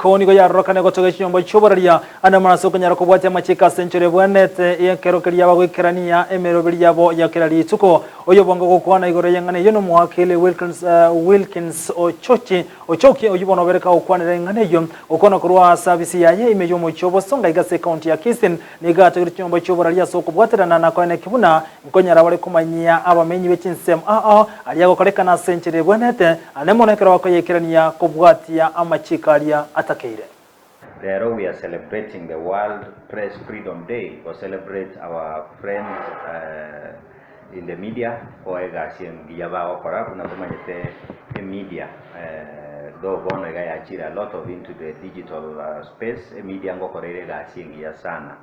koni go yarokane gotoga cyombo cyobararia ana maraso kunyara kubwate amachika century bwanete yekerokeria bagwikerania emerobiri yabo yakerari ituko oyobongo gukwana igoro yangane yono muhakele Wilkins Ochoki oyibono bereka okwanira ngane yo okona kurwa service yaye imeyo mu cyobo songa igase county ya Kisii nigato cyombo cyobararia so kubwaterana na kwane kibuna nkonyara bari kumanyia abamenyi bekinsem aliyago korekana century bwanete anemonekera wako yekerania kubwatia amachikaria atakeire. There we are celebrating the World Press Freedom Day. We celebrate our friends in the media. Oega siyaba okora kuna kumanyete media. Though bono ega achira a lot of into the digital space. Media ngo korere ga singia sana.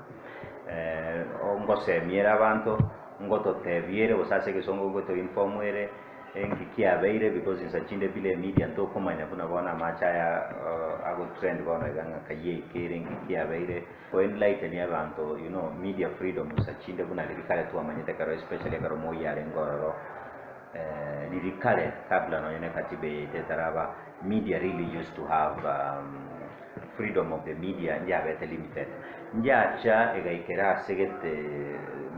Ngose miera banto ngoto teviere osase ke songo ngoto informuere enkikia beire because in sachinde bile media ndo komanya kuna bona machaya ago trend bona ganga kaye kere enkikia beire ko enlighten ya banto media freedom sachinde kuna likale tu amanyete karo especially karo moyare ngoro likale kabla no yene katibe tetaraba media really used to have freedom of the media nja bete limited nja cha egaikera segete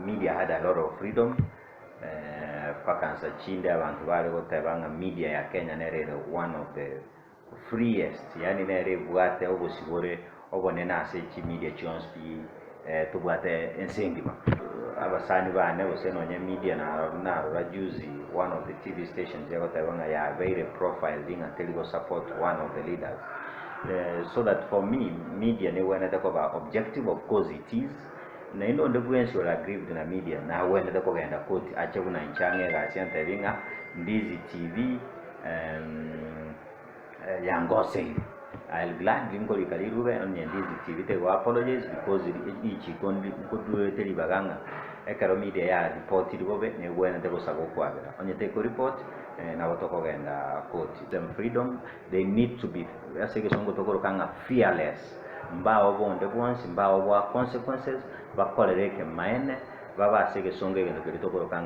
media had a lot of freedom fakansa chinde abantu bari gotebanga media ya Kenya nere one of the freest yani nere bwate obosibore obonena se chi media chonspi tubwate ensengima abasani bane bosenonye media na rajuzi one of the TV stations yagotebanga ya very profile being a television support one of the leaders so that for me media ne when I talk about objective of course it is na ino ndebwensi wala aggrieved na media na wenda dako genda koti ache kuna nchange ga sianta ringa Ndizi TV ya Gusii. I'll gladly ngo likalirube on Ndizi TV te go apologize because ichi kondi kudu teli baganga ekaro media ya report libobe ne wenda dako sago kwabera onye te ko report na wotoko genda koti them freedom they need to be asege songo tokoro kanga fearless mbao bonde bwansi mbao bwa consequences bakolereke maene baba asege songe gendo kelitokoro kanga